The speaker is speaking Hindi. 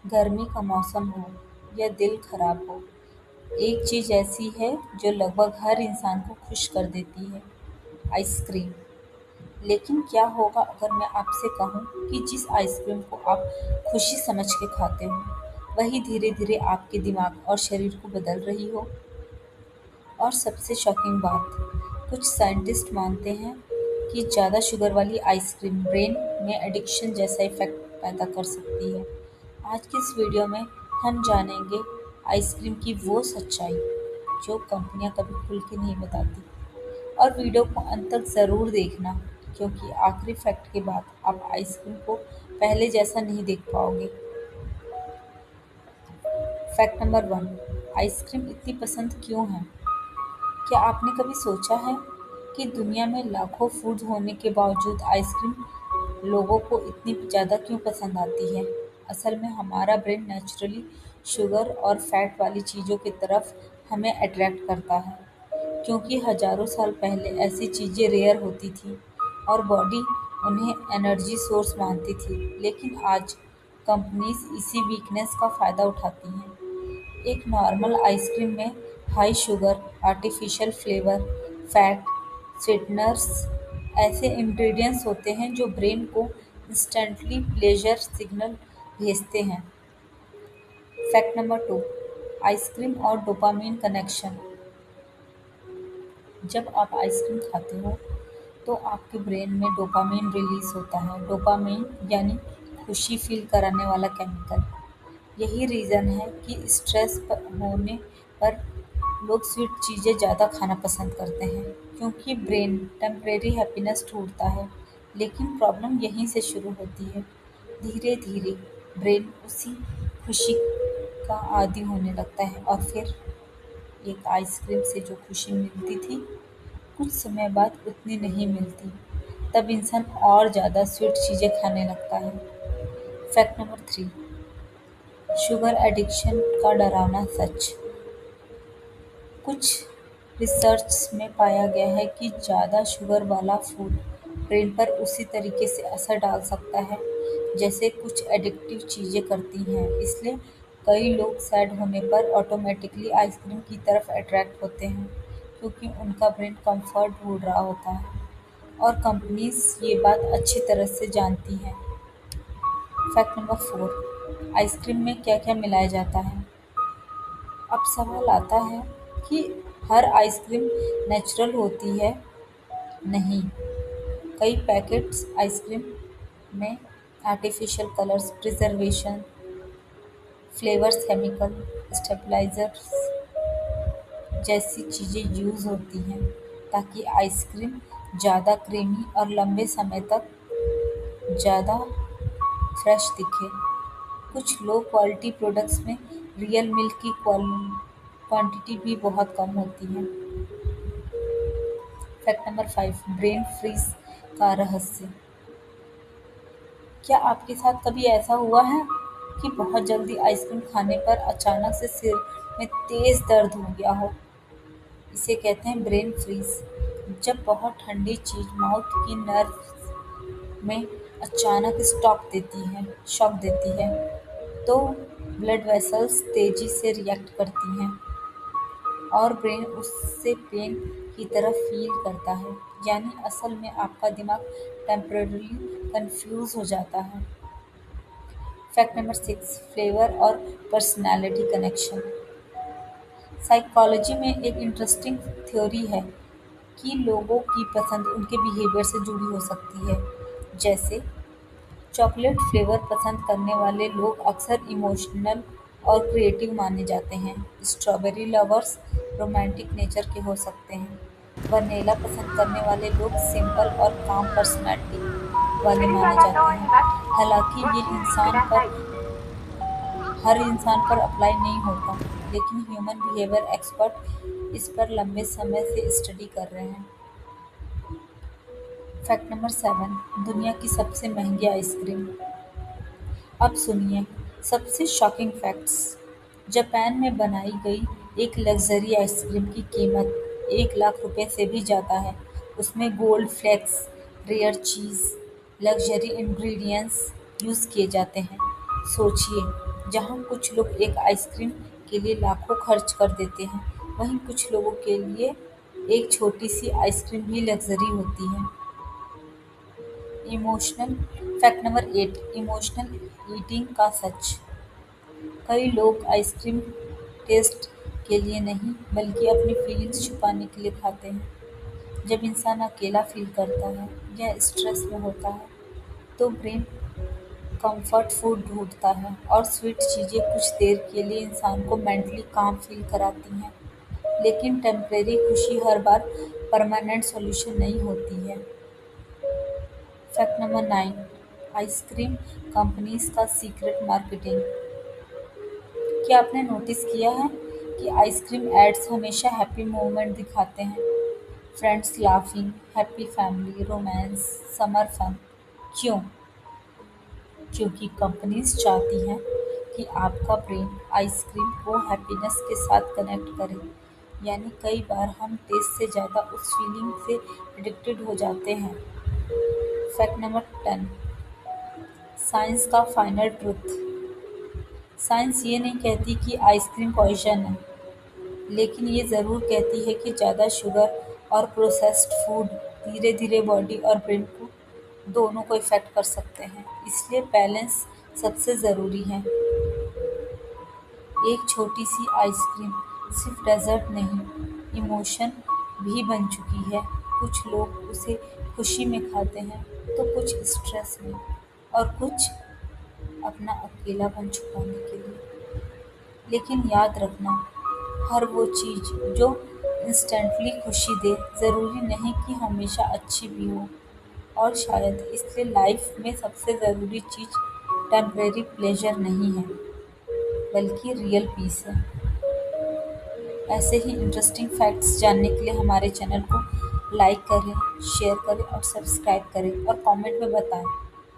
गर्मी का मौसम हो या दिल खराब हो, एक चीज़ ऐसी है जो लगभग हर इंसान को खुश कर देती है, आइसक्रीम। लेकिन क्या होगा अगर मैं आपसे कहूँ कि जिस आइसक्रीम को आप खुशी समझ के खाते हो, वही धीरे-धीरे आपके दिमाग और शरीर को बदल रही हो? और सबसे शॉकिंग बात, कुछ साइंटिस्ट मानते हैं कि ज़्यादा शुगर वाली आइसक्रीम ब्रेन में एडिक्शन जैसा इफेक्ट पैदा कर सकती है। आज की इस वीडियो में हम जानेंगे आइसक्रीम की वो सच्चाई जो कंपनियां कभी खुल के नहीं बताती। और वीडियो को अंत तक ज़रूर देखना, क्योंकि आखिरी फैक्ट के बाद आप आइसक्रीम को पहले जैसा नहीं देख पाओगे। फैक्ट नंबर वन, आइसक्रीम इतनी पसंद क्यों है? क्या आपने कभी सोचा है कि दुनिया में लाखों फूड होने के बावजूद आइसक्रीम लोगों को इतनी ज़्यादा क्यों पसंद आती है? असल में हमारा ब्रेन नेचुरली शुगर और फैट वाली चीज़ों की तरफ हमें अट्रैक्ट करता है, क्योंकि हजारों साल पहले ऐसी चीज़ें रेयर होती थी और बॉडी उन्हें एनर्जी सोर्स मानती थी। लेकिन आज कंपनीज इसी वीकनेस का फ़ायदा उठाती हैं। एक नॉर्मल आइसक्रीम में high sugar, artificial flavour, fat, sweeteners ऐसे इंग्रेडिएंट्स होते हैं जो ब्रेन को इंस्टेंटली प्लेजर सिग्नल भेजते हैं। फैक्ट नंबर टू, आइसक्रीम और डोपामिन कनेक्शन। जब आप आइसक्रीम खाते हो तो आपके ब्रेन में डोपामिन रिलीज होता है। डोपामिन यानी खुशी फील कराने वाला केमिकल। यही रीज़न है कि स्ट्रेस होने पर लोग स्वीट चीज़ें ज़्यादा खाना पसंद करते हैं, क्योंकि ब्रेन टेम्परेरी हैप्पीनेस ढूंढता है। लेकिन प्रॉब्लम यहीं से शुरू होती है। धीरे धीरे ब्रेन उसी खुशी का आदी होने लगता है और फिर एक आइसक्रीम से जो खुशी मिलती थी, कुछ समय बाद उतनी नहीं मिलती। तब इंसान और ज़्यादा स्वीट चीज़ें खाने लगता है। Fact number three, sugar addiction का डरावना सच। कुछ रिसर्च में पाया गया है कि ज़्यादा शुगर वाला फूड ब्रेन पर उसी तरीके से असर डाल सकता है जैसे कुछ एडिक्टिव चीज़ें करती हैं। इसलिए कई लोग सैड होने पर ऑटोमेटिकली आइसक्रीम की तरफ अट्रैक्ट होते हैं, क्योंकि उनका ब्रेन कंफर्ट ढूंढ रहा होता है और कंपनीज ये बात अच्छी तरह से जानती हैं। फैक्ट नंबर फोर, आइसक्रीम में क्या क्या मिलाया जाता है? अब सवाल आता है कि हर आइसक्रीम नेचुरल होती है? नहीं, कई पैकेट्स आइसक्रीम में artificial colours, preservation, flavours, chemical stabilisers जैसी चीज़ें यूज़ होती हैं ताकि आइसक्रीम ज़्यादा क्रीमी और लंबे समय तक ज़्यादा फ्रेश दिखे। कुछ लो क्वालिटी प्रोडक्ट्स में रियल मिल्क की क्वांटिटी भी बहुत कम होती है। Fact number five, brain freeze का रहस्य। क्या आपके साथ कभी ऐसा हुआ है कि बहुत जल्दी आइसक्रीम खाने पर अचानक से सिर में तेज दर्द हो गया हो? इसे कहते हैं ब्रेन फ्रीज। जब बहुत ठंडी चीज माउथ की नर्व में अचानक शॉक देती है, तो ब्लड वेसल्स तेजी से रिएक्ट करती हैं और ब्रेन उससे पेन की तरह फील करता है। यानी असल में आपका दिमाग टेम्पररी कंफ्यूज हो जाता है। फैक्ट नंबर सिक्स, फ्लेवर और पर्सनैलिटी कनेक्शन। साइकोलॉजी में एक इंटरेस्टिंग थ्योरी है कि लोगों की पसंद उनके बिहेवियर से जुड़ी हो सकती है। जैसे चॉकलेट फ्लेवर पसंद करने वाले लोग अक्सर इमोशनल और क्रिएटिव माने जाते हैं। स्ट्रॉबेरी लवर्स रोमांटिक नेचर के हो सकते हैं। वनीला पसंद करने वाले लोग सिंपल और काम पर्सनैलिटी वाले माने जाते हैं। हालांकि ये हर इंसान पर अप्लाई नहीं होता, लेकिन ह्यूमन बिहेवियर एक्सपर्ट इस पर लंबे समय से स्टडी कर रहे हैं। फैक्ट नंबर सेवन, दुनिया की सबसे महंगी आइसक्रीम। अब सुनिए सबसे शॉकिंग फैक्ट्स। जापान में बनाई गई एक लग्जरी आइसक्रीम की कीमत 1 लाख रुपए से भी ज़्यादा है। उसमें गोल्ड फ्लेक्स, रेयर चीज़, लग्जरी इंग्रेडिएंट्स यूज़ किए जाते हैं। सोचिए, जहाँ कुछ लोग एक आइसक्रीम के लिए लाखों खर्च कर देते हैं, वहीं कुछ लोगों के लिए एक छोटी सी आइसक्रीम भी लग्जरी होती है। Emotional fact number 8, emotional eating का सच। कई लोग आइसक्रीम टेस्ट के लिए नहीं, बल्कि अपनी फीलिंग्स छुपाने के लिए खाते हैं। जब इंसान अकेला फील करता है या स्ट्रेस में होता है, तो ब्रेन कंफर्ट फूड ढूंढता है, और स्वीट चीज़ें कुछ देर के लिए इंसान को मेंटली काम फील कराती हैं। लेकिन टेम्परेरी खुशी हर बार परमानेंट सॉल्यूशन नहीं होती है। फैक्ट नंबर 9, आइसक्रीम कंपनीज का सीक्रेट मार्केटिंग। क्या आपने नोटिस किया है कि आइसक्रीम एड्स हमेशा हैप्पी मोमेंट दिखाते हैं? Friends laughing, happy family, romance, summer fun. क्यों? क्योंकि कंपनीज चाहती हैं कि आपका ब्रेन आइसक्रीम को हैप्पीनेस के साथ कनेक्ट करे। यानी कई बार हम टेस्ट से ज़्यादा उस फीलिंग से एडिक्टेड हो जाते हैं। फैक्ट नंबर 10, साइंस का फाइनल ट्रूथ। साइंस ये नहीं कहती कि आइसक्रीम पॉइजन है, लेकिन ये ज़रूर कहती है कि ज़्यादा शुगर और प्रोसेस्ड फूड धीरे धीरे बॉडी और ब्रेन को दोनों को इफ़ेक्ट कर सकते हैं। इसलिए बैलेंस सबसे ज़रूरी है। एक छोटी सी आइसक्रीम सिर्फ डेजर्ट नहीं, इमोशन भी बन चुकी है। कुछ लोग उसे खुशी में खाते हैं, तो कुछ स्ट्रेस में, और कुछ अपना अकेलापन छुपाने के लिए। लेकिन याद रखना, हर वो चीज़ जो इंस्टेंटली खुशी दे, ज़रूरी नहीं कि हमेशा अच्छी भी हो। और शायद इसलिए लाइफ में सबसे ज़रूरी चीज़ टेम्परेरी प्लेजर नहीं है, बल्कि रियल पीस है। ऐसे ही इंटरेस्टिंग फैक्ट्स जानने के लिए हमारे चैनल को लाइक करें, शेयर करें और सब्सक्राइब करें, और कमेंट में बताएं